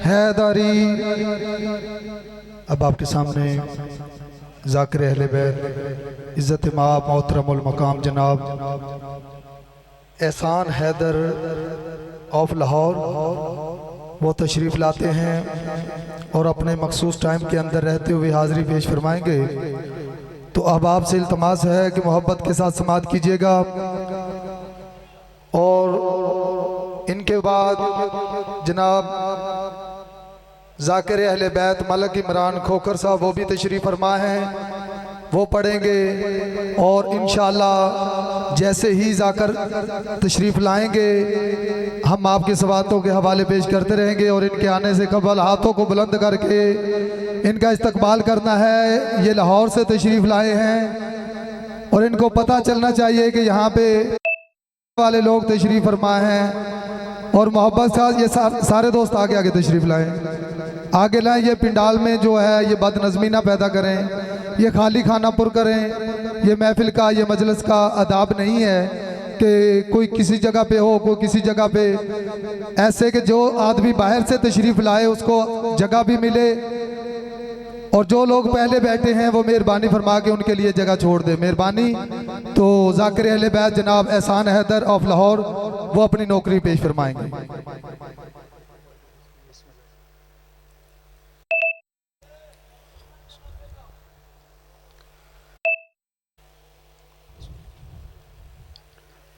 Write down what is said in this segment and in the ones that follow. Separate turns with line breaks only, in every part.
हैदरी। अब आपके सामने ज़ाकिर अहले बैत इज़्ज़त माब मोहतरमुल मकाम जनाब एहसान हैदर ऑफ लाहौर वो तशरीफ़ लाते हैं और अपने मखसूस टाइम के अंदर रहते हुए हाज़िरी पेश फरमाएंगे। तो अब आपसे इल्तमास है कि मोहब्बत के साथ समाअत कीजिएगा। और इनके बाद जनाब ज़ाकिर अहले बैत मलक इमरान खोकर साहब वो भी तशरीफ़ फरमा हैं, वो पढ़ेंगे। और इंशाअल्लाह जैसे ही ज़ाकिर तशरीफ़ लाएंगे हम आपके सवालों के हवाले पेश करते रहेंगे। और इनके आने से कबल हाथों को बुलंद करके इनका इस्तकबाल करना है। ये लाहौर से तशरीफ़ लाए हैं और इनको पता चलना चाहिए कि यहाँ पे वाले लोग तशरीफ़ फरमा हैं। और मोहब्बत से ये सारे दोस्त आगे आगे तशरीफ़ लाएं, आगे लाएं। ये पिंडाल में जो है ये बदनज़मी ना पैदा करें, ये खाली खाना पुर करें। ये महफिल का ये मजलिस का आदाब नहीं है कि कोई किसी जगह पे हो, कोई किसी जगह पे ऐसे कि जो आदमी बाहर से तशरीफ़ लाए उसको जगह भी मिले और जो लोग पहले बैठे हैं वो मेहरबानी फरमा के उनके लिए जगह छोड़ दे, मेहरबानी। तो ज़ाकिर अहले बैत जनाब एहसान हैदर ऑफ लाहौर वो अपनी नौकरी पेश फरमाएंगे।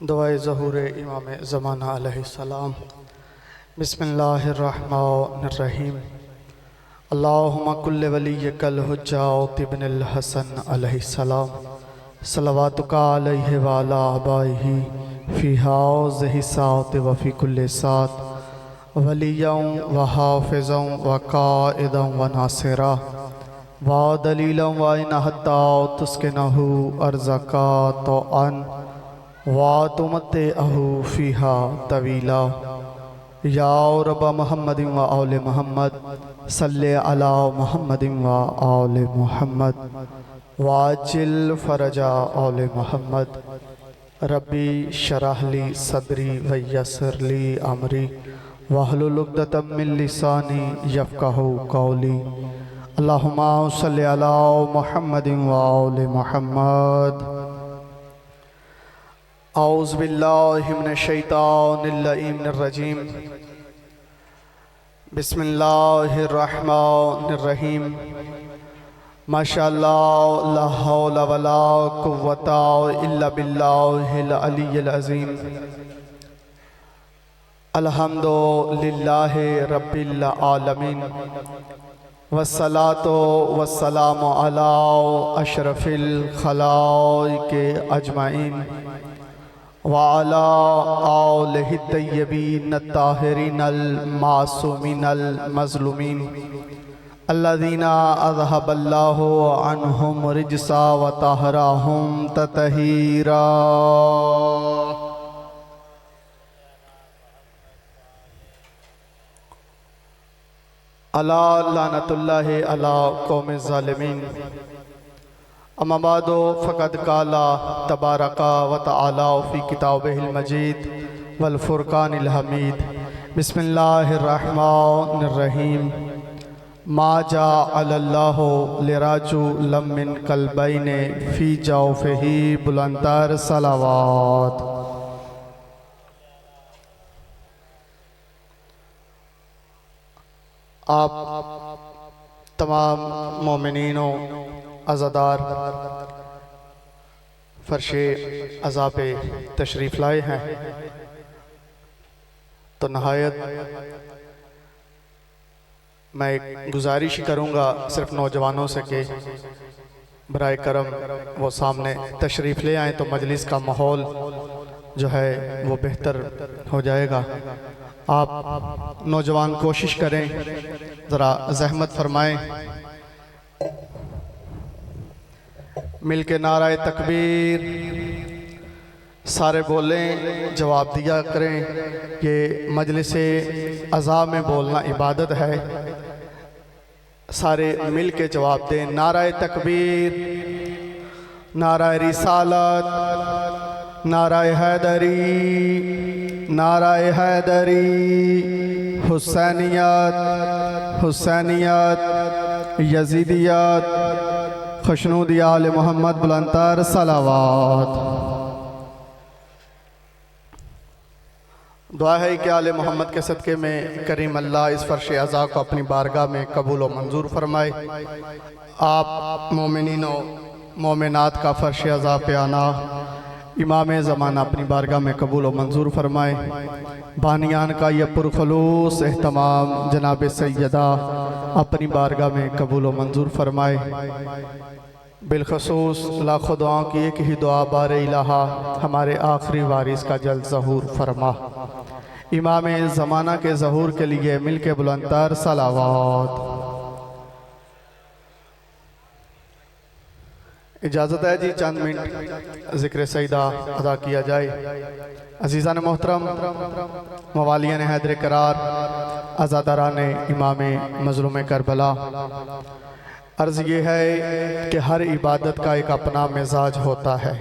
दुआए ज़हूर इमाम ज़माना अलैहिस्सलाम। बिस्मिल्लाहिर्रहमानिर्रहीम। अल्लाहुम्मा कुल्ले वलिय्यकल हुज्जत इब्नुल हसन अलैहिस्सलाम सलवातुका अलैहि व अला आबाइही फ़ी हाज़िहि साअत व फ़ी कुल्लि साअत वलिय्यन व हाफ़िज़न व क़ाइदन व नासिरा व दलीलन व इन हत्ता तुस्किनहु अर्ज़का तौअन वातुमते अहू फ़ीहा तवीला। या रब मोहम्मद व आल मोहम्मद सल्ले अला मोहम्मद व आल मोहम्मद वाजिल फ़रजा आल मोहम्मद। रब्बी शरहली सदरी व यस्सिरली अमरी वहलुल उक़दतम मिन लिसानी यफ़क़हू क़ौली। अल्लाहुम्मा सल्लि अला मोहम्मद व आल मोहम्मद। औज़ु बिल्लाहि मिनश शैतानिर रजीम। बिस्मिल्लाहिर्रहमानिर्रहीम। माशाअल्लाह ला हौला वला कुव्वता इल्ला बिल्लाहिल अलिय्यिल अज़ीम। अल्हम्दुलिल्लाहि रब्बिल आलमीन वस्सलातु वस्सलामु अला अशरफिल खलाइक़ि अजमाइन व अला आलिहि तय्यबीन ताहिरीन अल मासूमीन अल मज़लूमीन अल्लज़ीना अज़हबल्लाहु अन्हुम रिजसा व तहराहुम ततहीरा। अला लानतुल्लाहि अला कौमि ज़ालिमीन। अम्मा बादो फ़क़द क़ाला तबारका व तआला फ़ी किताबिहिल मजीद वल फ़ुरक़ानिल हमीद। बिस्मिल्लाहिर्रहमानिर्रहीम। मा जअलल्लाहु लिरजुलिम मिन क़ल्बैनि फ़ी जौफ़िही बुलंदर सलावात। आप तमाम मोमिनीनों अज़ादार फ़र्शे अज़ा पे तशरीफ़ लाए हैं तो नहायत मैं एक गुजारिश करूँगा सिर्फ नौजवानों से कि बराए करम वो सामने तशरीफ़ ले आएँ तो मजलिस का माहौल जो है वो बेहतर हो जाएगा। आप नौजवान कोशिश करें, ज़रा ज़हमत फरमाएं, मिल के नाराए तकबीर सारे बोलें, जवाब दिया करें। ये मजलिस अज़ा में बोलना इबादत है, सारे मिल के जवाब दें। नाराए तकबीर, नाराए रिसालत, नाराए हैदरी, नाराए हैदरी, हुसैनियत, हुसैनियत, यजीदियत, खुशनूदी आले मोहम्मद बुलंदतर सलावात। दुआ है कि आले मोहम्मद के सदक़े में करीम अल्लाह इस फ़र्श अज़ा को अपनी बारगाह में कबूल व मंजूर फरमाए। आप मोमिनीन व मोमिनात का फ़र्श अज़ा पे आना इमाम ज़माना अपनी बारगाह में कबूल व मंजूर फरमाए। बानियान का ये पुरखलूस एहतमाम जनाब सैयदा अपनी बारगाह में कबूल व मंजूर फरमाए। बिलखसूस लाखों दुआओं की एक ही दुआ बार इलाहा हमारे आखिरी वारिस का जल्द ज़हूर फरमा। इमाम ज़माना के ज़हूर के लिए मिल के बुलंदतर सलावात। इजाज़त है जी, चंद मिनट ज़िक्र सईदा अदा किया जाए। अज़ीज़ान मोहतरम, मवालियान हैदर करार, आज़ादारान इमाम मज़लूम करबला, अर्ज़ ये है कि हर इबादत का एक अपना मिजाज होता है।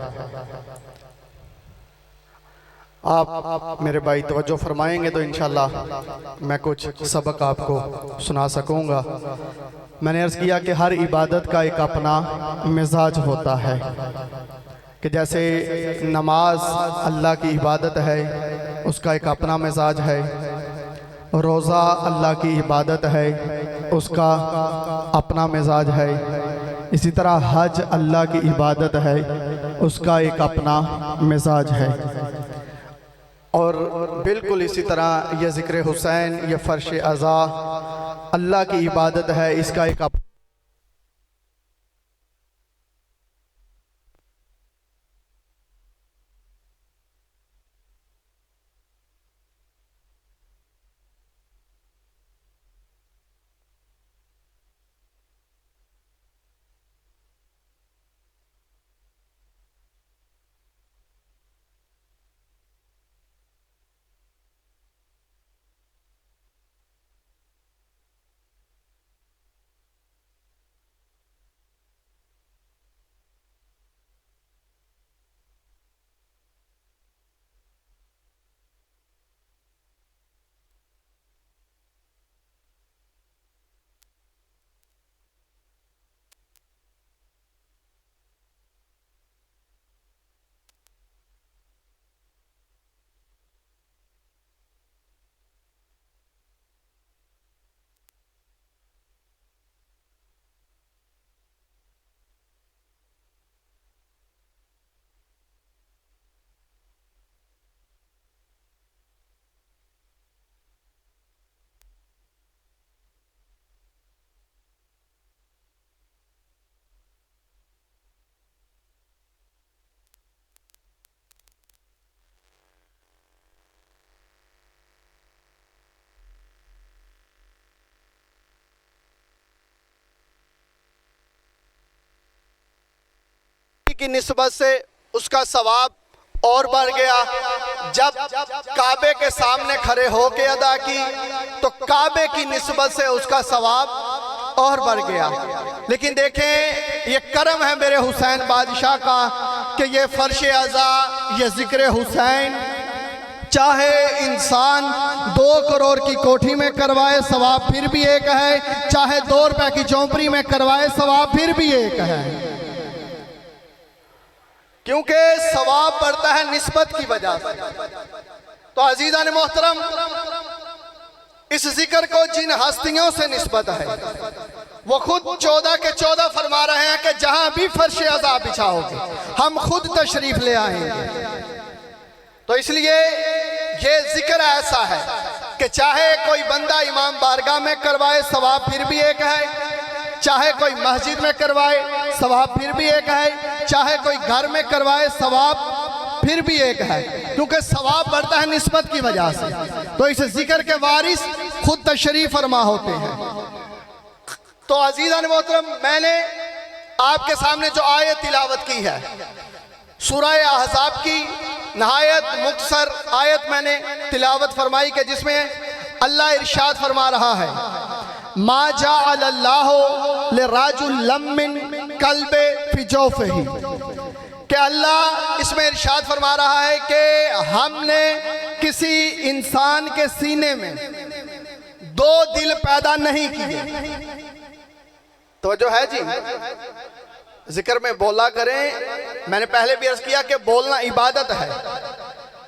आप मेरे भाई तवज्जो फरमाएंगे तो इंशाअल्लाह मैं कुछ सबक आपको सुना सकूँगा। मैंने अर्ज़ किया कि हर इबादत का एक अपना मिजाज होता है, कि जैसे नमाज अल्लाह की इबादत है, उसका एक अपना मिजाज है। रोज़ा अल्लाह की इबादत है, उसका अपना मिजाज है। इसी तरह हज अल्लाह की इबादत है, उसका एक अपना मिजाज है। और बिल्कुल इसी तरह यह ज़िक्र हुसैन, यह फ़र्श अज़ा अल्लाह की इबादत है, इसका एक की निस्बत से उसका सवाब और बढ़ गया। जब काबे के सामने खड़े होके अदा की तो काबे की निस्बत से उसका सवाब और बढ़ गया। लेकिन देखें, ये करम है मेरे हुसैन बादशाह का कि ये फर्श अज़ा, ये ज़िक्र हुसैन, चाहे इंसान 2 करोड़ की कोठी में करवाए सवाब फिर भी एक है, चाहे 2 रुपए की चौंपड़ी में करवाए सवाब फिर भी एक है। क्योंकि सवाब बढ़ता है निस्बत की वजह से। तो अजीज़ान मोहतरम, इस जिक्र को जिन हस्तियों से निस्बत है वो खुद 14 के 14 फरमा रहे हैं कि जहां भी फर्श अज़ा बिछाओगे हम खुद तशरीफ ले आएंगे। तो इसलिए ये जिक्र ऐसा है कि चाहे कोई बंदा इमाम बारगाह में करवाए सवाब फिर भी एक है, चाहे कोई मस्जिद में करवाए सवाब फिर भी एक है, चाहे कोई घर में करवाए सवाब फिर भी एक है, क्योंकि सवाब बढ़ता है निस्बत की वजह से। तो इस जिक्र के वारिस खुद तशरीफ फरमा होते हैं। तो अजीज़ान मोहतरम, मैंने आपके सामने जो आयत तिलावत की है सूरह अहज़ाब की नहायत मुख्तसर आयत मैंने तिलावत फरमाई के जिसमें अल्लाह इरशाद फरमा रहा है, मा जअलल्लाहु लिरजुलिन मिन कल्बि फी जौफिही,
कि अल्लाह इसमें इरशाद फरमा रहा है कि हमने किसी इंसान के सीने में दो दिल पैदा नहीं किए। तो जो है जी, जिक्र में बोला करें। मैंने पहले भी अर्ज किया कि बोलना इबादत है,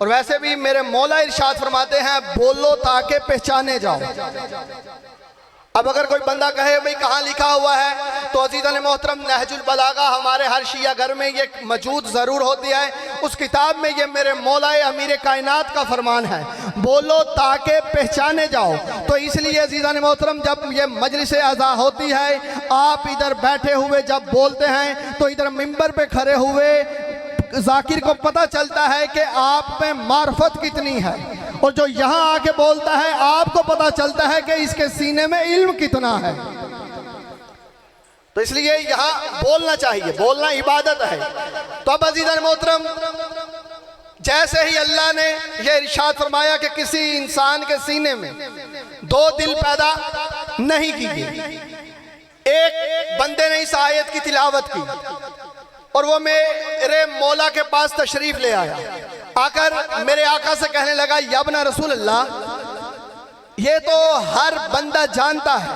और वैसे भी मेरे मौला इरशाद फरमाते हैं बोलो ताकि पहचाने जाओ। अब अगर कोई बंदा कहे भाई कहाँ लिखा हुआ है, तो अज़ीज़ान मोहतरम नहजुल बलागा हमारे हर शिया घर में ये मौजूद ज़रूर होती है। उस किताब में ये मेरे मौला अमीर कायनात का फरमान है, बोलो ताकि पहचाने जाओ। तो इसलिए अज़ीज़ान मोहतरम जब ये मजलिस अज़ा होती है, आप इधर बैठे हुए जब बोलते हैं तो इधर मिंबर पे खड़े हुए जाकिर को पता चलता है कि आप में मार्फत कितनी है, और जो यहाँ आके बोलता है आपको पता चलता है कि इसके सीने में इल्म कितना है। तो इसलिए यहाँ बोलना चाहिए, बोलना इबादत है। तो अब अज़ीज़ान मोहतरम, जैसे ही अल्लाह ने यह इरशाद फरमाया कि किसी इंसान के सीने में दो दिल पैदा नहीं किए, एक बंदे ने इस आयत की तिलावत की और वो मेरे मौला के पास तशरीफ ले आया। आकर मेरे आका से कहने लगा, यबना रसूल अल्लाह, ये तो हर बंदा जानता है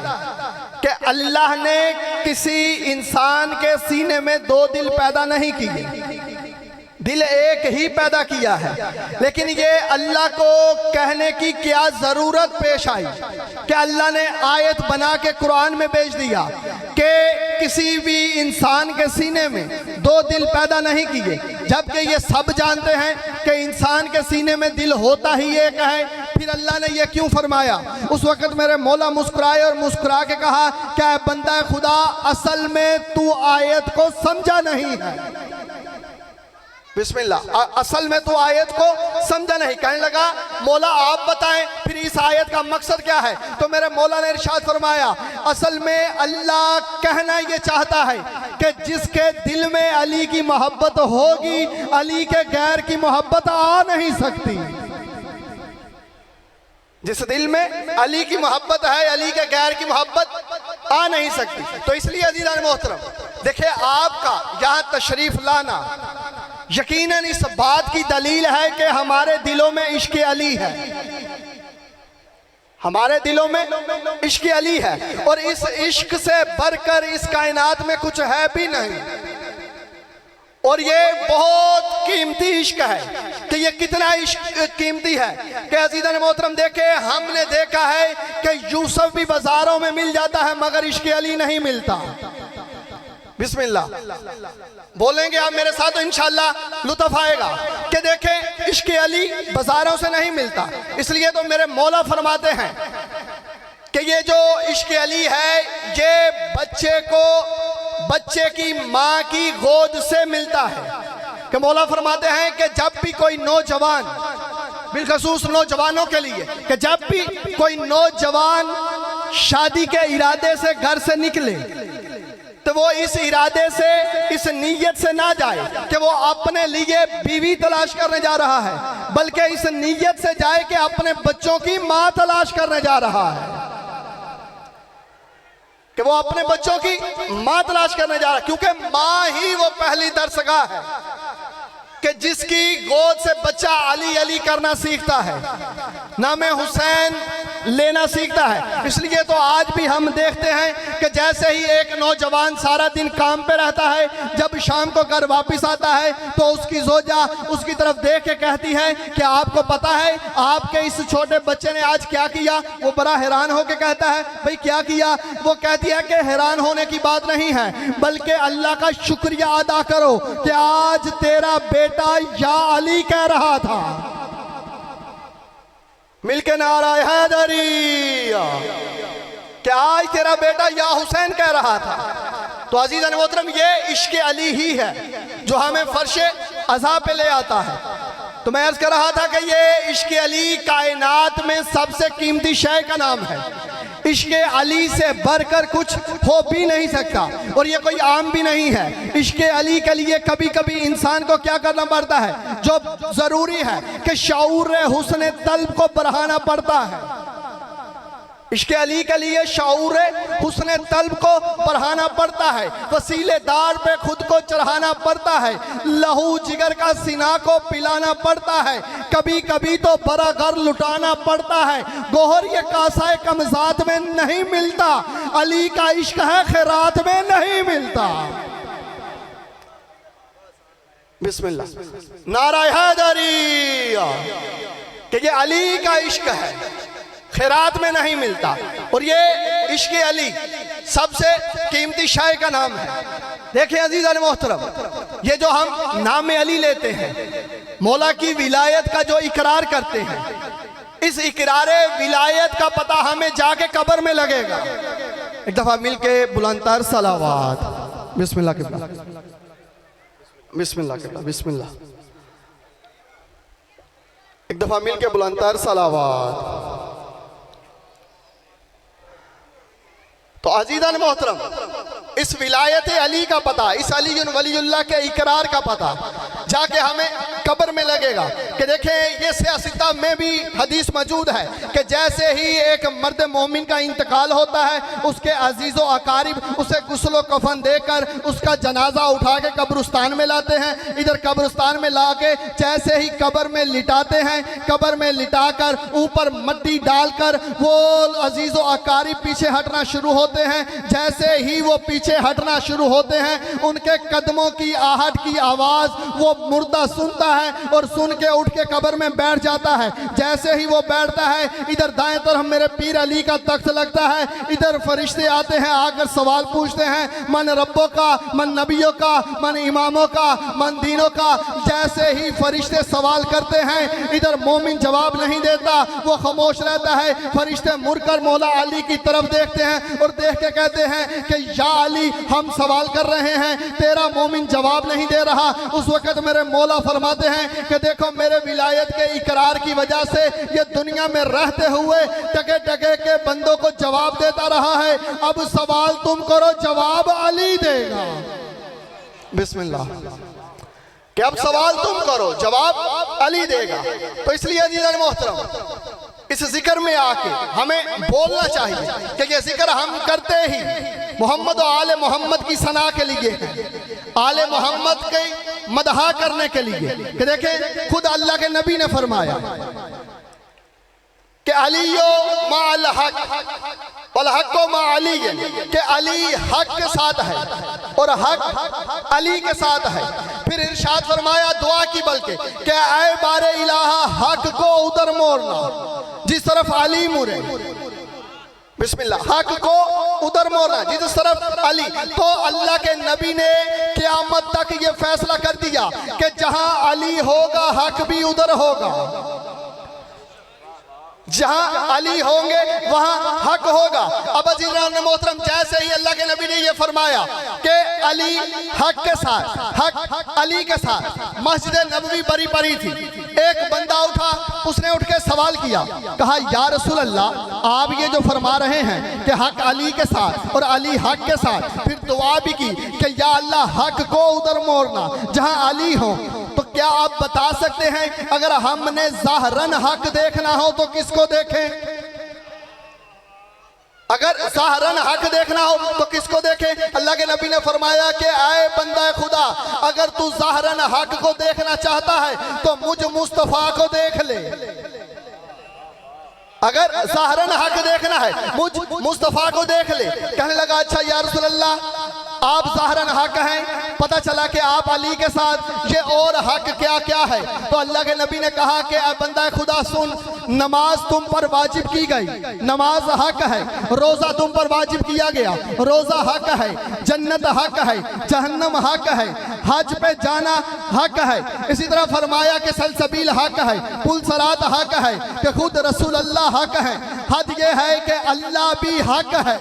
कि अल्लाह ने किसी इंसान के सीने में दो दिल पैदा नहीं किए, दिल एक ही पैदा किया है। लेकिन ये अल्लाह को कहने की क्या जरूरत पेश आई कि अल्लाह ने आयत बना के कुरान में भेज दिया कि किसी भी इंसान के सीने में दो दिल पैदा नहीं किए, जबकि ये सब जानते हैं कि इंसान के सीने में दिल होता ही एक है। फिर अल्लाह ने ये क्यों फरमाया? उस वक़्त मेरे मौला मुस्कुराए और मुस्कुरा के कहा, क्या बंदा खुदा, असल में तू आयत को समझा नहीं है। बिस्मिल्लाह, असल में तो आयत को समझा नहीं। कहने लगा, मौला आप बताएं फिर इस आयत का मकसद क्या है। तो मेरे मौला ने इरशाद फरमाया, असल में अल्लाह कहना ये चाहता है कि जिसके दिल में अली की मोहब्बत होगी, अली के गैर की मोहब्बत आ नहीं सकती। जिस दिल में अली की मोहब्बत है, अली के गैर की मोहब्बत आ नहीं सकती। तो इसलिए अज़ीज़ान मोहतरम, देखिए आपका यहाँ तशरीफ लाना यकीनन इस बात की दलील है कि हमारे दिलों में इश्क़ अली है, हमारे दिलों में इश्क़ अली है, और इस इश्क से बढ़कर इस कायनात में कुछ है भी नहीं। और ये बहुत कीमती इश्क है कि ये कितना इश्क कीमती है कि अज़ीज़ान मोहतरम देखे, हमने देखा है कि यूसुफ भी बाजारों में मिल जाता है मगर इश्क़ अली नहीं मिलता। बिस्मिल्लाह बोलेंगे आप मेरे साथ तो इंशाअल्लाह लुत्फ़ आएगा कि देखें इश्क़ अली बाजारों से नहीं मिलता। इसलिए तो मेरे मौला फरमाते हैं कि ये जो इश्क़ अली है ये बच्चे की माँ की गोद से मिलता है। कि मौला फरमाते हैं कि जब भी कोई नौजवान, बिलखसूस नौजवानों के लिए, कि जब भी कोई नौजवान शादी के इरादे से घर से निकले तो वो इस इरादे से, इस नीयत से ना जाए कि वो अपने लिए बीवी तलाश करने जा रहा है, बल्कि इस नीयत से जाए कि अपने बच्चों की माँ तलाश करने जा रहा है, कि वो अपने बच्चों की माँ तलाश करने जा रहा है। क्योंकि माँ ही वो पहली दरसगाह है कि जिसकी गोद से बच्चा अली अली करना सीखता है, नाम हुसैन लेना सीखता है। इसलिए तो आज भी हम देखते हैं कि जैसे ही एक नौजवान सारा दिन काम पे रहता है, जब शाम को घर वापस आता है तो उसकी जोजा उसकी तरफ देख के कहती है कि आपको पता है आपके इस छोटे बच्चे ने आज क्या किया। वो बड़ा हैरान होकर कहता है, भाई क्या किया? वो कहती है कि हैरान होने की बात नहीं है, बल्कि अल्लाह का शुक्रिया अदा करो कि आज तेरा बेटा या अली कह रहा था। मिलके नारा हैदरी, क्या आज तेरा बेटा या हुसैन कह रहा था। तो अज़ीज़ान मोहतरम, ये इश्क़ अली ही है जो हमें फर्श अज़ा पे ले आता है। तो मैं अर्ज़ कर रहा था कि ये इश्क़ अली कायनात में सबसे कीमती शय का नाम है। इश्क़ अली से बढ़कर कुछ हो भी नहीं सकता, और ये कोई आम भी नहीं है। इश्क़ अली के लिए कभी कभी इंसान को क्या करना पड़ता है, जो ज़रूरी है कि शऊर हुस्न तल्ब को बढ़ाना पड़ता है। इश्क अली के लिए शऊर हुस्न तलब को बढ़ाना पड़ता है, वसीले दार पे खुद को चढ़ाना पड़ता है, लहू जिगर का सीना को पिलाना पड़ता है, कभी कभी तो बड़ा घर लुटाना पड़ता है। गोहर ये कासाए कमजात में नहीं मिलता, अली का इश्क है खैरात में नहीं मिलता। बिस्मिल्लाह, नारा हैदरी कि ये अली का इश्क है, खैरात में नहीं मिलता। और ये इश्क अली सबसे कीमती शाय का नाम है। देखिए अजीज अल मोहतरम, ये जो हम नाम अली लेते हैं, मौला की विलायत का जो इकरार करते हैं, इस इकरार विलायत का पता हमें जाके कब्र में लगेगा। एक दफा मिलके बुलंदतर सलावात। बिस्मिल्लाह किबला, बिस्मिल्लाह किबला, बिस्मिल्लाह। एक दफा मिलके बुलंदतर सलावात। तो अजीज़ान मोहतरम, इस विलायत अली का पता, इस अली वलीउल्लाह के इकरार का पता जाके हमें कब्र में लगेगा। कि देखें, ये सियासता में भी हदीस मौजूद है कि जैसे ही एक मर्द मोमिन का इंतकाल होता है, उसके अजीज़ो अकारिब उसे गुस्ल कफन देकर उसका जनाजा उठा के कब्रिस्तान में लाते हैं। इधर कब्रिस्तान में ला के जैसे ही कब्र में लिटाते हैं, कब्र में लिटाकर ऊपर मट्टी डालकर वो अजीज़ो अकारिब पीछे हटना शुरू होते हैं। जैसे ही वो पीछे हटना शुरू होते हैं, उनके कदमों की आहट की आवाज़ वो मुर्दा सुनता है और सुन के उठ के कब्र में बैठ जाता है। जैसे ही वो बैठता है, इधर दाएं तरफ मेरे पीर अली का तख्त लगता है, इधर फरिश्ते आते हैं, आकर सवाल पूछते हैं, मन रब्बों का, मन नबियों का, मन इमामों का, मन दीनों का। जैसे ही फरिश्ते सवाल करते हैं, इधर मोमिन जवाब नहीं देता, वो खामोश रहता है। फरिश्ते मुड़कर मौला अली की तरफ देखते हैं और देख के कहते हैं कि या अली, हम सवाल कर रहे हैं, तेरा मोमिन जवाब नहीं दे रहा। उस वक्त मेरे मौला फरमाते हैं कि देखो, मेरे विलायत के इकरार की वजह से ये दुनिया में रहते हुए टके टके के बंदों को जवाब देता रहा है। अब सवाल तुम करो, जवाब अली देगा। बिस्मिल्लाह, कि अब सवाल तुम करो, जवाब अली देगा। तो इसलिए अजीज़ मोहतरम, इस जिक्र में आके हमें बोलना चाहिए कि ये जिक्र हम करते ही मोहम्मद और आले मोहम्मद की सना के लिए है, आले मोहम्मद के मदहा करने के लिए। कि देखें, खुद अल्लाह के नबी ने फरमाया कि अलियो मा अल हक वल हक्को मा अली, कि अली हक के साथ है और हक अली के साथ है। फिर इरशाद फरमाया दुआ की, बल्कि कि ऐ बारे इलाहा, हक को उधर मोड़ना जिस तरफ अली मुड़े। बिस्मिल्लाह, हक को उधर मोड़ना जिस तरफ अली। तो अल्लाह के नबी ने क़यामत तक ये फैसला कर दिया कि जहां अली होगा, हक भी उधर होगा। जहां अली होंगे वहां हक होगा। अब अजीज़ान मोहतरम, जैसे ही अल्लाह के नबी ने यह फरमाया कि अली हक के साथ, हक अली के साथ, मस्जिद नबवी बरी परी थी। एक बंदा उठा, उसने उठ के सवाल किया, कहा या रसूल अल्लाह, आप ये जो फरमा रहे हैं कि हक अली के साथ और अली हक के साथ, फिर दुआ भी की कि या अल्लाह, हक को उधर मोड़ना जहां अली हो। तो क्या आप बता सकते हैं, अगर हमने ज़ाहरन हक देखना हो तो किसको देखें? अगर ज़ाहरन हक देखना हो तो किसको देखें? अल्लाह के नबी ने फरमाया कि आए बंदा खुदा, अगर तू ज़ाहरन हक को देखना चाहता है तो मुझ मुस्तफ़ा को देख ले। अगर ज़ाहरन हक देखना है, मुझ मुस्तफ़ा को देख ले। कहने लगा, अच्छा या रसूल अल्लाह, आप ज़ाहरन हक हैं, पता चला कि आप अली के साथ, ये और हक क्या क्या है? तो अल्लाह के नबी ने कहा कि बंदा खुदा सुन, नमाज तुम पर वाजिब की गई, नमाज हक है। रोज़ा तुम पर वाजिब किया गया, रोज़ा हक है। जन्नत हक है, जहन्नम हक है। हज पे जाना हक है। इसी तरह फरमाया कि सलसबील हक है, पुल सरात हक है, कि खुद रसूल अल्लाह हक है। हद ये है कि अल्लाह भी हक है।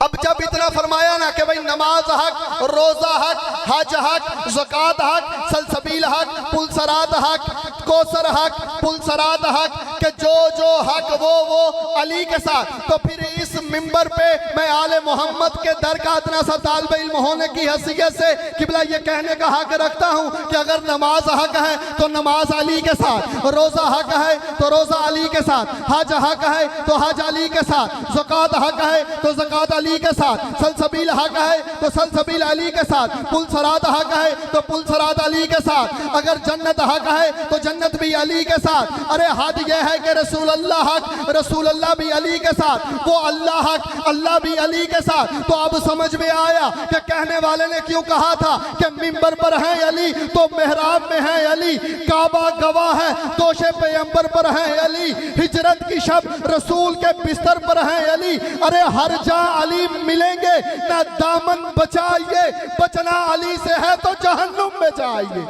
अब जब इतना फरमाया ना कि भाई नमाज हक, रोज़ा हक, हज हक, ज़कात हक, सलसबील हक, पुलसरात हक, कोसर हक, पुलसरात हक, कि जो जो हक वो अली के साथ। तो फिर इस मिंबर पे मैं आले मोहम्मद के दर का इतना सा तालिब इल्म होने की हैसियत से किबला ये कहने का हक रखता हूँ कि अगर नमाज हक है तो नमाज अली के साथ, रोज़ा हक है तो रोज़ा अली के साथ, हज हक है तो हज अली के साथ, ज़कात हक है तो ज़कात अली के साथ, सलसबील हक है तो सलसबील अली के साथ, पुल सरात हक है तो पुल सरात अली के साथ, अगर जन्नत हक है तो जन्नत भी अली के साथ। अरे हद यह है कि रसूल अल्लाह हक, रसूल अल्लाह भी अली के साथ, वो अल्लाह हक, अल्लाह भी अली के साथ। तो अब समझ में आया कि कहने वाले ने क्यों कहा था कि मिंबर पर है अली तो मेहराब में है अली, काबा गवाह है दोषे पैगंबर पर है अली, हिजरत की शब रसूल के बिस्तर पर है अली। अरे हर जा अली मिलेंगे ना दामन बचाइए, बचना अली से है तो जहन्नुम में जाइए।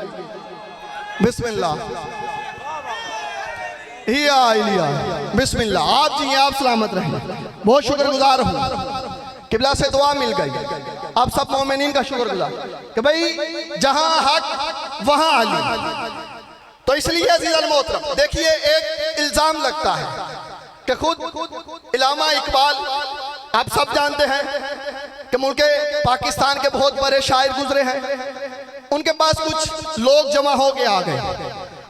बिस्मिल्लाह बिस्मिल्लाह। आप जी आप सलामत रहें, बहुत शुक्रगुजार हूँ, किबला से दुआ मिल गई। आप सब मोमिनीन का शुक्रगुजार कि भाई जहां हक वहां अली। तो इसलिए अजीज अल मोहतरम देखिए एक इल्जाम लगता है कि खुद इलामा इकबाल आप सब जानते हैं कि मुल्क पाकिस्तान के बहुत बड़े शायर गुजरे हैं, उनके पास कुछ लोग जमा हो के आ गए,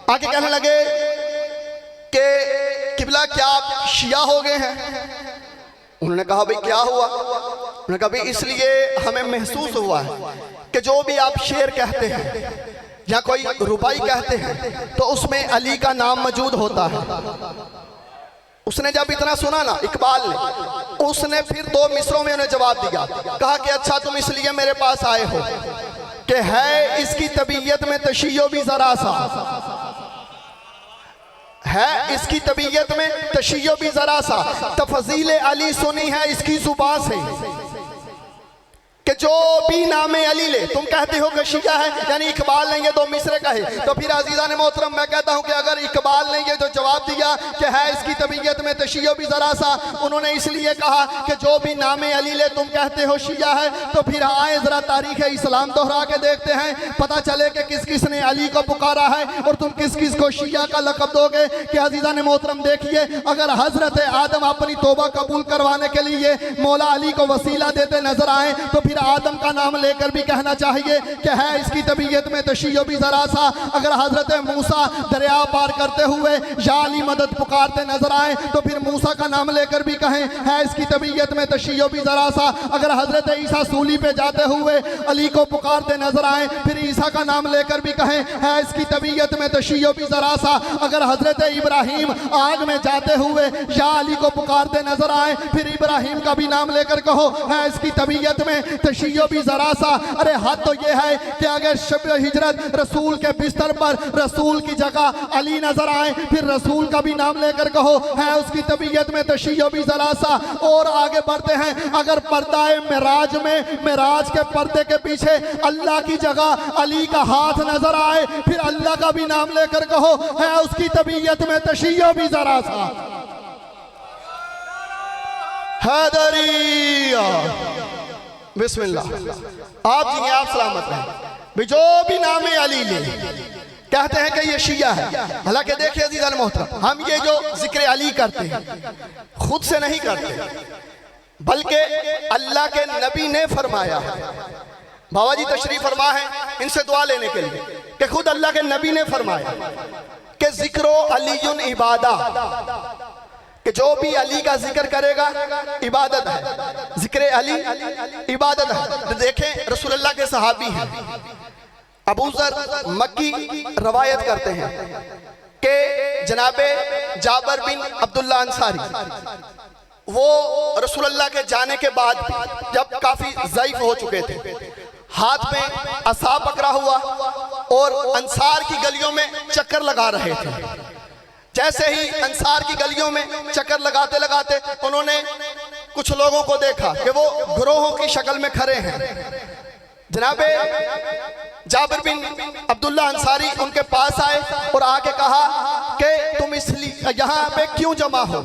आके कहने लगे कि किबला क्या आप शिया हो गए हैं? उन्होंने कहा भाई क्या हुआ? उन्होंने कहा भाई इसलिए हमें महसूस हुआ है कि जो भी आप शेर कहते हैं या कोई रुबाई कहते हैं तो उसमें अली का नाम मौजूद होता है। उसने जब इतना सुना ना इकबाल ने, उसने फिर 2 मिसरों में उन्हें जवाब दिया, कहा कि अच्छा तुम इसलिए मेरे पास आए हो कि है इसकी तबीयत में तशय्यो भी जरा सा, है इसकी तबीयत में तशय्यो भी जरा सा, तफजील अली सुनी है इसकी जुबान से कि जो भी नामे अली ले। तुम कहते हो कि शिया है, यानी इकबाल ने ये 2 मिसरे कहे। तो फिर अजीज़ा ने मोहतरम मैं कहता हूं कि अगर इकबाल ने ये जो जवाब दिया कि है इसकी तबीयत में तशय्यो भी जरा सा, उन्होंने इसलिए कहा कि जो भी नामे अली ले तुम कहते हो शिया है, तो फिर आए जरा तारीख इस्लाम दोहरा के देखते हैं, पता चले कि किस किस ने अली को पुकारा है और तुम किस किस को शिया का लक़ब दोगे। कि अजीज़ा ने मोहतरम देखिए, अगर हजरत आदम अपनी तौबा कबूल करवाने के लिए मौला अली को वसीला देते नजर आए तो फिर आदम का नाम लेकर भी कहना चाहिए कि है इसकी तबीयत में तशय्यो भी जरा सा। अगर हजरत मूसा दरिया पार करते हुए या अली मदद पुकारते नजर आए तो फिर मूसा का नाम लेकर भी कहें है इसकी तबीयत में तशय्यो भी जरा सा। अगर हजरत ईसा सूली पे जाते हुए अली को पुकारते नजर आए फिर ईसा का नाम लेकर भी कहें है इसकी तबीयत में तशय्यो भी जरा सा। अगर हजरत इब्राहिम आग में जाते हुए या अली को पुकारते नजर आए फिर इब्राहिम का भी नाम लेकर कहो है इसकी तबीयत में तशय्यो भी जरा सा। अरे हद तो यह है कि अगर शब हिजरत रसूल के बिस्तर पर रसूल की जगह अली नजर आए फिर रसूल का भी नाम लेकर कहो है उसकी तबीयत में तशय्यो भी जरा सा। और आगे बढ़ते हैं, अगर पर्दाए मिराज में मिराज के पर्दे के पीछे अल्लाह की जगह अली का हाथ नजर आए फिर अल्लाह का भी नाम लेकर कहो है उसकी तबीयत में तशय्यो भी जरा सा। हैदरिया बिस्मिल्लाह। आप जी आप सलामत रहें। जो भी नाम अली ले कहते हैं कि ये शिया है, हालांकि देखिए अजीज़ अल मोहतरम हम ये जो जिक्र अली करते हैं खुद से नहीं करते बल्कि अल्लाह के नबी ने फरमाया है। बाबा जी तशरीफ फरमा है इनसे दुआ लेने के लिए कि खुद अल्लाह के नबी ने फरमाया कि जिक्रो अलीयुन इबादा, कि जो भी अली का जिक्र करेगा इबादत है, जिक्र अली इबादत है। तो देखें रसूलुल्लाह के सहाबी हैं अबू ज़र मक्की रवायत करते हैं कि जनाबे जाबर बिन अब्दुल्ला अंसारी वो रसूलुल्लाह के जाने के बाद जब काफी ज़ईफ हो चुके थे, हाथ में असा पकड़ा हुआ और अंसार की गलियों में चक्कर लगा रहे थे। जैसे ही अंसार की गलियों में चक्कर लगाते लगाते उन्होंने कुछ लोगों को देखा कि वो गिरोहों की शक्ल में खड़े हैं। जनाबे जाबिर बिन अब्दुल्ला अंसारी उनके पास आए और आके कहा कि तुम इसलिए यहाँ पे क्यों जमा हो?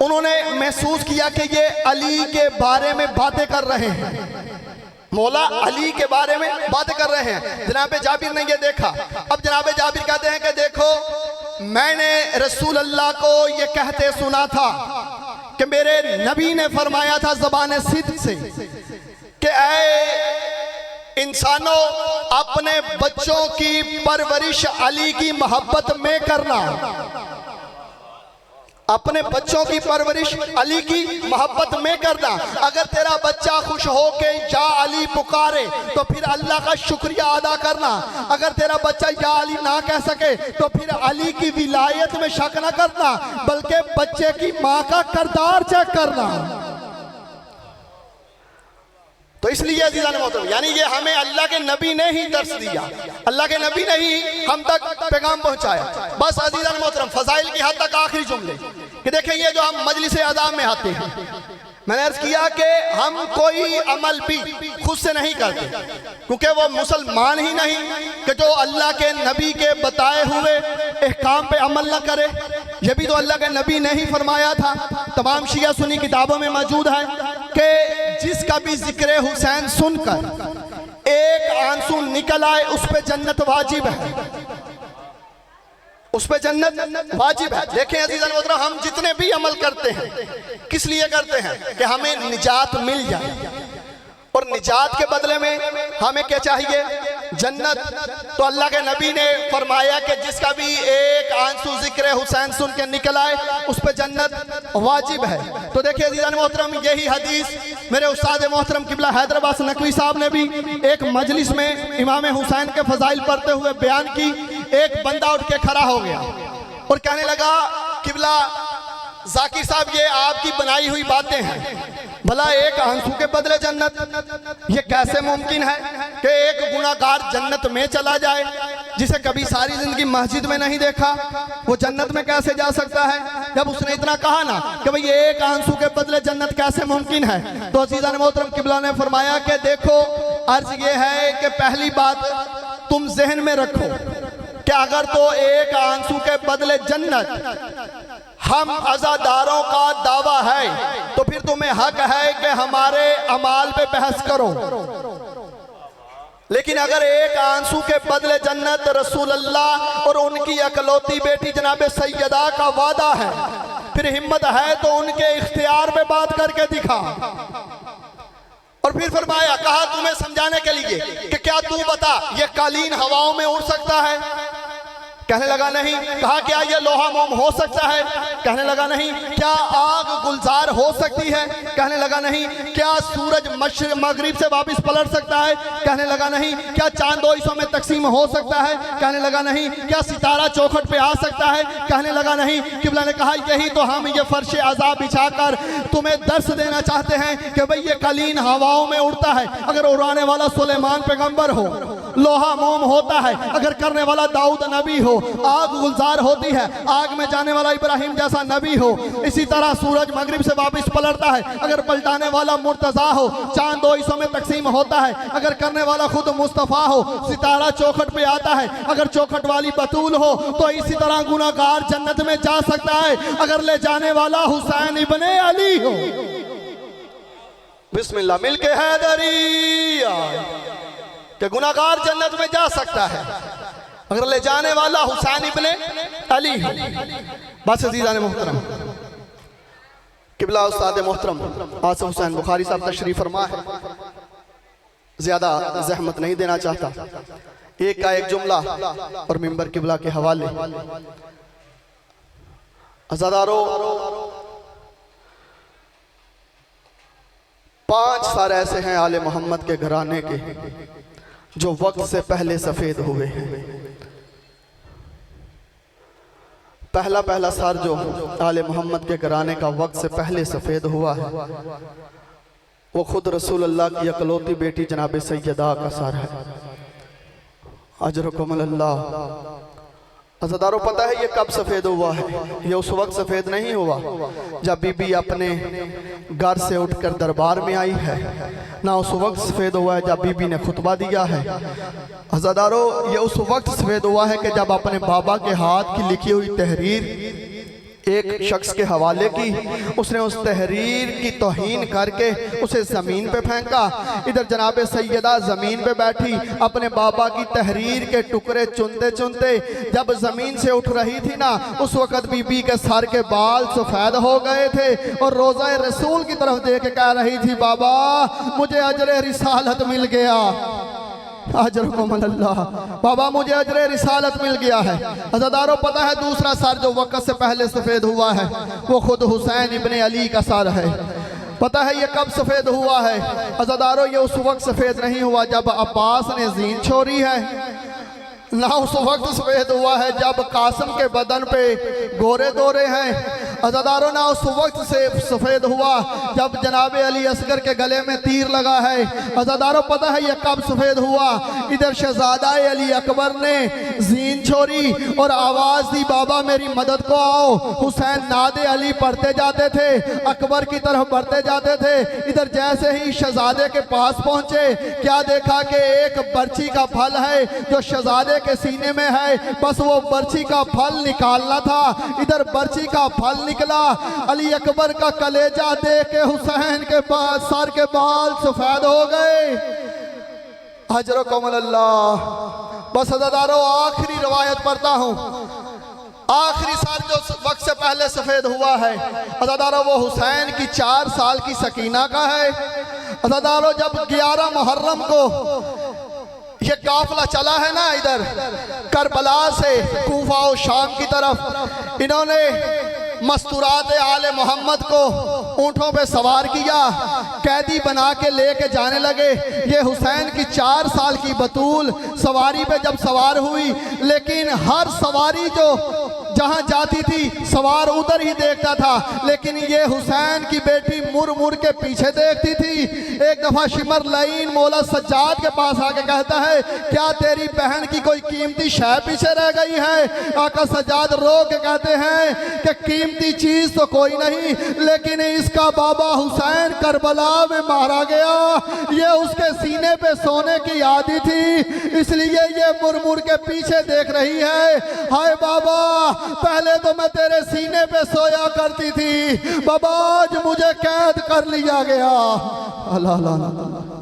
उन्होंने महसूस किया कि ये अली के बारे में बातें कर रहे हैं, मौला अली के बारे में बातें कर रहे हैं। जनाबे जाबिर ने ये देखा। अब जनाबे जाबिर कहते हैं कि देखो मैंने रसूल अल्लाह को ये कहते सुना था कि मेरे नबी ने फरमाया था ज़बान सिद्क से कि ऐ इंसानों, अपने बच्चों की परवरिश अली की मोहब्बत में करना। अपने बच्चों की परवरिश अली की मोहब्बत में करना। अगर तेरा बच्चा खुश हो के या अली पुकारे तो फिर अल्लाह का शुक्रिया अदा करना। अगर तेरा बच्चा या अली ना कह सके तो फिर अली की विलायत में शक न करना, बल्कि बच्चे की माँ का किरदार चेक करना। तो इसलिए अजीज़ान मोहतरम, यानी ये हमें अल्लाह के नबी ने ही दर्श दिया, अल्लाह के नबी ने ही हम तक पैगाम पहुंचाया। बस अजीज़ान मोहतरम, फजाइल की हद तक आखिरी जुमले कि देखें, ये जो हम मजलिस आज़ाम में आते हैं, मैंने अर्ज किया कि हम कोई अमल भी खुद से नहीं करते, क्योंकि वो मुसलमान ही नहीं कि जो अल्लाह के नबी के बताए हुए अहकाम पे अमल न करे। ये भी तो अल्लाह के नबी ने ही फरमाया था, तमाम शिया सुन्नी किताबों में मौजूद है कि जिसका भी जिक्र हुसैन सुनकर एक आंसू निकल आए उस पे जन्नत वाजिब है, उस पे जन्नत वाजिब है। देखें अजीज़ान मोहतरम, हम जितने भी अमल करते हैं किस लिए करते हैं कि हमें निजात मिल जाए, और निजात के बदले में हमें क्या चाहिए? जन्नत। तो अल्लाह के नबी ने फरमाया कि जिसका भी एक आंसू जिक्र हुसैन सुन के निकल आए उस पर जन्नत वाजिब है। तो देखिए अजीज़ान मोहतरम, यही हदीस मेरे उस्ताद मोहतरम किबला हैदराबाद से नकवी साहब ने भी एक मजलिस में इमाम हुसैन के फजाइल पढ़ते हुए बयान की। एक बंदा उठ के खड़ा हो गया और कहने लगा, किबला जाकिर साहब, ये आपकी बनाई हुई बातें हैं, भला एक आंसू के बदले जन्नत, ये कैसे मुमकिन है कि एक गुनाहगार जन्नत में चला जाए जिसे कभी सारी जिंदगी मस्जिद में नहीं देखा, वो जन्नत में कैसे जा सकता है? जब उसने इतना कहा ना कि भाई एक आंसू के बदले जन्नत कैसे मुमकिन है, तो अज़ीज़ान मोहतरम किबला ने फरमाया कि देखो, अर्ज ये है कि पहली बात तुम जहन में रखो कि अगर तो एक आंसू के बदले जन्नत हम अज़ादारों का दावा है तो फिर तुम्हें हक है कि हमारे अमाल पे बहस करो। लेकिन अगर एक आंसू के बदले जन्नत रसूल अल्लाह और उनकी अकलौती बेटी जनाब सैयदा का वादा है, फिर हिम्मत है तो उनके इख्तियार पे बात करके दिखा। और फिर फरमाया, कहा तुम्हें समझाने के लिए कि क्या तू बता ये कालीन हवाओं में उड़ सकता है? कहने लगा नहीं। कहा क्या ये लोहा मोम हो सकता है? कहने लगा नहीं। क्या आग गुलजार हो सकती है? कहने लगा नहीं। क्या सूरज मगरिब से वापस पलट सकता है? कहने लगा नहीं। क्या चांद दो हिस्सों में तकसीम हो सकता है? कहने लगा नहीं। क्या सितारा चौखट पे आ सकता है? कहने लगा नहीं। किबला ने कहा यही तो हम ये फर्श अज़ाब बिछाकर तुम्हें दर्श देना चाहते हैं कि भाई ये कालीन हवाओं में उड़ता है, अगर उड़ाने वाला सुलेमान पैगंबर हो, लोहा मोम होता है, अगर करने वाला दाऊद नबी हो, आग गुलजार होती है, आग में जाने वाला इब्राहिम जैसा नबी हो, इसी तरह सूरज मगरिब से वापस पलटता है, अगर पलटाने वाला मुर्तजा हो, चांद दो हिस्सों में तकसीम होता है, अगर करने वाला खुद मुस्तफ़ा हो, सितारा चौखट पे आता है, अगर चौखट वाली बतूल हो, तो इसी तरह गुनाहगार जन्नत में जा सकता है अगर ले जाने वाला हुसैन इब्ने अली हो। बिस्मिल्लाह मिलके हैदरी कि गुनाहगार जन्नत में जा सकता है अगर ले जाने वाला हुसैन इब्ने अली हो। बस अज़ीज़ान मोहतरम, किबला उस्ताद मोहतरम आसिफ हुसैन बुखारी साहब तशरीफ फरमा है, ज्यादा जहमत नहीं देना चाहता, एक का एक जुमला और मिंबर किबला के हवाले। अज़ादारों, 5 साल ऐसे हैं आले मोहम्मद के घराने के जो वक्त से पहले सफेद हुए हैं। पहला सर जो आले मोहम्मद के घराने का वक्त से पहले सफेद हुआ है वो खुद रसूल अल्लाह की अकलौती बेटी जनाब सैयदा का सर है। अजरकुम अल्लाह। अज़ादारों, पता है ये कब सफ़ेद हुआ है? ये उस वक्त सफ़ेद नहीं हुआ जब बीबी अपने घर से उठकर दरबार में आई है, ना उस वक्त सफ़ेद हुआ है जब बीबी ने खुतबा दिया है। अज़ादारों, ये उस वक्त सफ़ेद हुआ है कि जब अपने बाबा के हाथ की लिखी हुई तहरीर
एक शख्स के हवाले की, उसने उस तहरीर की तौहीन करके उसे ज़मीन पे फेंका। इधर जनाब सैयदा ज़मीन पे बैठी अपने बाबा की तहरीर के टुकड़े चुनते चुनते जब ज़मीन से उठ रही थी ना, उस वक़्त बीबी के सर के बाल सफ़ेद हो गए थे और रोज़ा रसूल की तरफ देख के कह रही थी, बाबा मुझे अजर रिसालत मिल गया, अल्लाह बाबा मुझे अजर रिसालत मिल गया है। अज़ादारों पता है दूसरा सर जो वक़्त से पहले सफ़ेद हुआ है वो खुद हुसैन इब्ने अली का सर है। पता है ये कब सफ़ेद हुआ है अज़ादारों? ये उस वक्त सफ़ेद नहीं हुआ जब अब्बास ने जीन छोड़ी है, ना उस वक्त सफ़ेद हुआ है जब कासिम के बदन पे गोरे दौरे हैं अज़ादारों, ना उस वक्त से सफ़ेद हुआ जब जनाब अली असगर के गले में तीर लगा है। अज़ादारों पता है ये कब सफ़ेद हुआ? इधर शहज़ादा अली अकबर ने जीन छोड़ी और आवाज़ दी, बाबा मेरी मदद को आओ। हुसैन नादे अली पढ़ते जाते थे, अकबर की तरफ बढ़ते जाते थे। इधर जैसे ही शहज़ादे के पास पहुँचे, क्या देखा कि एक बर्छी का फल है जो शहज़ादे के सीने में है, बस वो बर्छी का फल निकालना था। इधर बर्छी का फल निकला, अली अकबर का कलेजा देख के हुसैन के बाद सर के बाल सफेद हो गए। हजर कमल अल्लाह। बस अज़ादारों आखिरी रवायत पढ़ता हूँ, आखिरी सर जो वक्त से पहले सफेद हुआ है अज़ादारों वो हुसैन की 4 साल की सकीना का है। अज़ादारों जब 11 मुहर्रम को ये काफिला चला है ना इधर करबला से कूफा और शाम की तरफ, इन्होंने मस्तूरात आले मोहम्मद को ऊँटों पे सवार किया, कैदी बना के लेके जाने लगे। ये हुसैन की 4 साल की बतूल सवारी पे जब सवार हुई, लेकिन हर सवारी जो जहाँ जाती थी सवार उधर ही देखता था, लेकिन ये हुसैन की बेटी मुड़ मुड़ के पीछे देखती थी। एक दफ़ा शिमर लईन मौला सज्जाद के पास आके कहता है, क्या तेरी बहन की कोई कीमती शय पीछे रह गई है? आका सज्जाद रो के कहते हैं कि कीमती चीज़ तो कोई नहीं, लेकिन इसका बाबा हुसैन करबला में मारा गया, ये उसके सीने पे सोने की आदत थी, इसलिए ये मुड़ मुड़ के पीछे देख रही है। हाय बाबा, पहले तो मैं तेरे सीने पे सोया करती थी, बाबा आज मुझे कैद कर लिया गया। अल्लाह अल्लाह अल्लाह।